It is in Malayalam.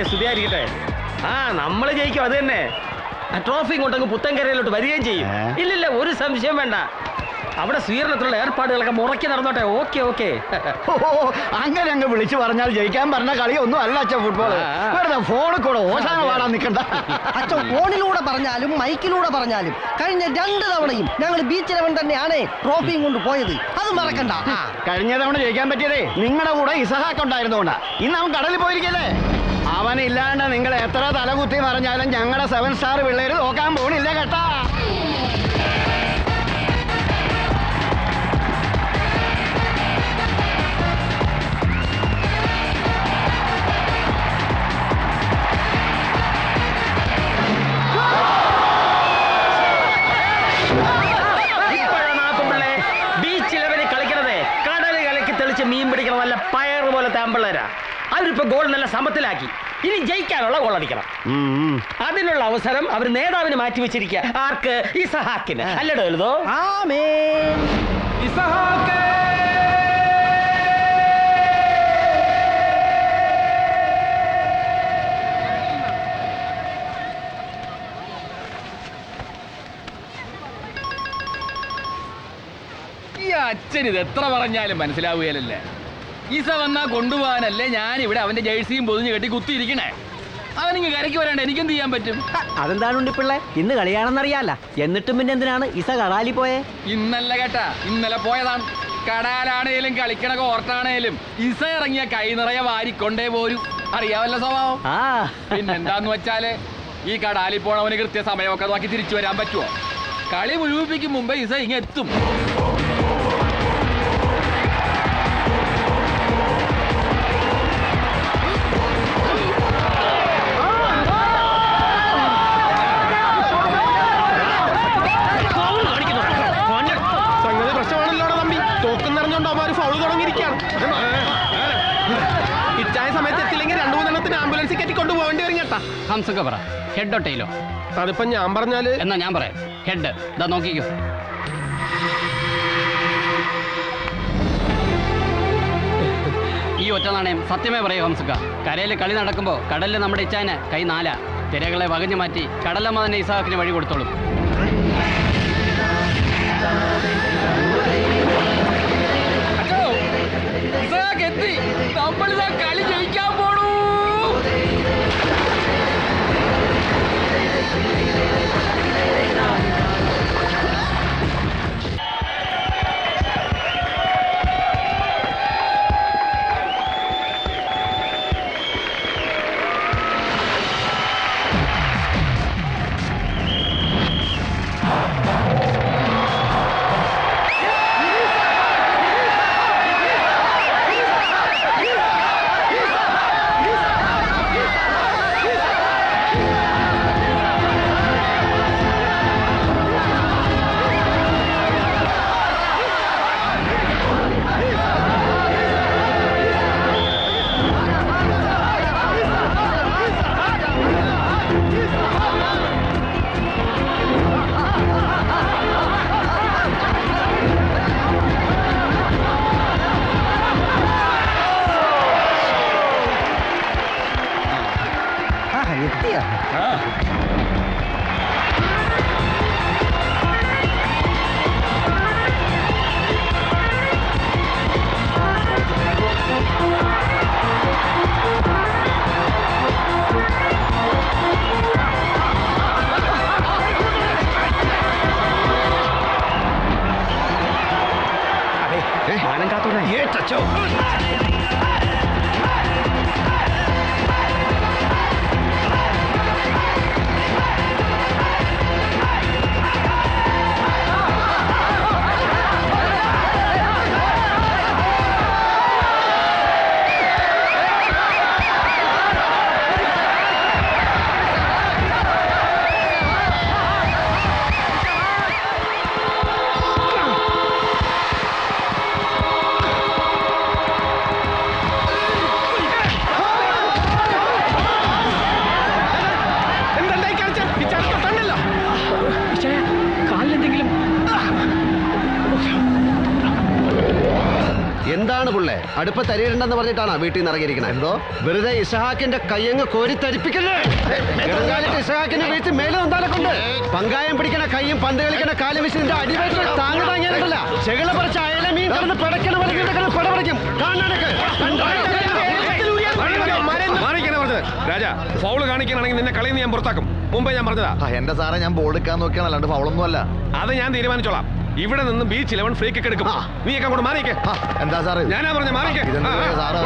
സ്തുതിയായിരിക്കട്ടെ. ആ നമ്മള് ജയിക്കും, അത് തന്നെ. ആ ട്രോഫി കൊണ്ടങ്ങ് പുത്തൻകരയിലോട്ട് വരികയും ചെയ്യും. ഇല്ലില്ല, ഒരു സംശയം വേണ്ട. അവിടെ സ്വീകരണത്തിലുള്ള ഏർപ്പാടുകളൊക്കെ മുറക്കി നടന്നോട്ടെ. Okay okay. അങ്ങനെ അങ്ങ് വിളിച്ചു പറഞ്ഞാൽ ജയിക്കാൻ പറഞ്ഞ കളിയൊന്നും അല്ല അച്ഛൻ ഫുട്ബോൾ. വെറുതെ ഫോണിൽ കൂടെ ഓശാന പാടാൻ നിൽക്കണ്ട. അച്ഛൻ ഫോണിലൂടെ പറഞ്ഞാലും മൈക്കിലൂടെ പറഞ്ഞാലും കഴിഞ്ഞ 2 തവണയും ഞങ്ങൾ ബീച്ച് ലെവൻ തന്നെയാണ് ട്രോഫിയും കൊണ്ട് പോയത്. അത് മറക്കണ്ട. കഴിഞ്ഞ തവണ ജയിക്കാൻ പറ്റിയതേ നിങ്ങളുടെ കൂടെ ഇസഹാക്ക് ഉണ്ടായിരുന്നോണ്ടാ. ഇന്ന് അവൻ കടലിൽ പോയിരിക്കല്ലേ. അവനില്ലാണ്ട് നിങ്ങൾ എത്ര തലകുത്തി മറിഞ്ഞാലും ഞങ്ങളുടെ 7 സ്റ്റാർ പിള്ളേര് നോക്കാൻ പോണില്ല കേട്ടാ. മീൻ പിടിക്കണം, നല്ല പയർ പോലെ താമ്പിള്ളേരാ. അവരിപ്പോ ഗോൾ നല്ല സമത്തിലാക്കി. ഇനി ജയിക്കാനുള്ള ഗോൾ അടിക്കണം. അതിനുള്ള അവസരം അവർ നേതാവിന് മാറ്റി വെച്ചിരിക്കുക. ആർക്ക്? ഇസഹാക്കിന്. അല്ലടോ എഴുതോ. അച്ഛൻ ഇത് എത്ര പറഞ്ഞാലും മനസ്സിലാവുകയല്ലേ. ഈസ വന്നാ കൊണ്ടുപോകാനല്ലേ ഞാനിവിടെ അവന്റെ ജേഴ്സിയും പൊതിഞ്ഞ് കെട്ടി കുത്തിയിരിക്കണേ. അവനിങ്ങ് കരയ്ക്ക് വരാണ്ട് എനിക്കെന്ത് ചെയ്യാൻ പറ്റും? അതെന്താണ് ഉണ്ണിപ്പിള്ളേ, ഇന്ന് കളിയാണെന്നറിയാല. എന്നിട്ടും പിന്നെ എന്തിനാണ് ഈസ കടാലി പോയെ? ഇന്നല്ല കേട്ടാ, ഇന്നലെ പോയതാണ്. കടാലാണേലും കളിക്കണ കോർട്ടാണേലും ഈസ ഇറങ്ങിയ കൈ നിറയെ വാരിക്കൊണ്ടേ പോരും. അറിയാവല്ല സ്വഭാവം. പിന്നെന്താന്ന് വെച്ചാല് ഈ കടാലി പോണവന് കൃത്യസമയമൊക്കെ നോക്കി തിരിച്ചു വരാൻ പറ്റുമോ? കളി മുഴുവിപ്പിക്കും മുമ്പേ ഈസ ഇങ്ങ് എത്തും. ഹംസൊക്കെ പറ, ഹെഡോ ടൈലോ? അതിപ്പോ ഞാൻ പറഞ്ഞാല് എന്നാ ഞാൻ പറയാം. ഹെഡ്. ഇതാ നോക്കിക്കോ. ഈ ഒറ്റ നാണയം സത്യമേ പറയൂ ഹംസക്ക. കരയിൽ കളി നടക്കുമ്പോ കടലിൽ നമ്മുടെ ഇച്ചാന് കൈ 4. തിരകളെ വകഞ്ഞു മാറ്റി കടലമ്മ തന്നെ ഇസഹാക്കിന് വഴി കൊടുത്തോളും. കളി ജയിക്കാൻ പോണു. എന്താണ് പുള്ളേ അടുപ്പത്ത് അരിയിടണ്ടെന്ന് പറഞ്ഞിട്ടാണ് വീട്ടിൽ നിന്ന് ഇറങ്ങിയിരിക്കണത്? എന്തോ വെറുതെ ഇസഹാക്കിന്റെ കയ്യങ്ങ് കോരി തരിപ്പിക്കല്ലേ? ഇസഹാക്കിന്റെ വീട്ടിൽ മേലെ കൊണ്ട് പങ്കായം പിടിക്കണ കയ്യും പന്ത് കളിക്കണ കാലും വെച്ച് നിന്റെ അടിവയറ്റിൽ താങ്ങ് താങ്ങിയാലല്ല ചെകിള പറിച്ച അയല മീൻ കിടന്ന് പിടയ്ക്കണ പടപടിക്കും രാജ ഫൗള് കാണിക്കാനാണെങ്കിൽ നിന്നെ കളിയിൽ ഞാൻ പുറത്താക്കും. മുമ്പേ ഞാൻ പറഞ്ഞതാ. എന്റെ സാറേ ഞാൻ ബോൾ എടുക്കാൻ നോക്കിയാണ്, അല്ലാണ്ട് ഫൗളൊന്നും അല്ല. അത് ഞാൻ തീരുമാനിച്ചോളാം. ഇവിടെ നിന്ന് ബീച്ച് 11 ഫ്രീ കിക്ക് എടുക്കും. നീ ഒക്കെ അങ്ങോട്ട് മാറിക്കേ. എന്താ സാറ്? ഞാനാ പറഞ്ഞ മാറിക്കേ. സാറ്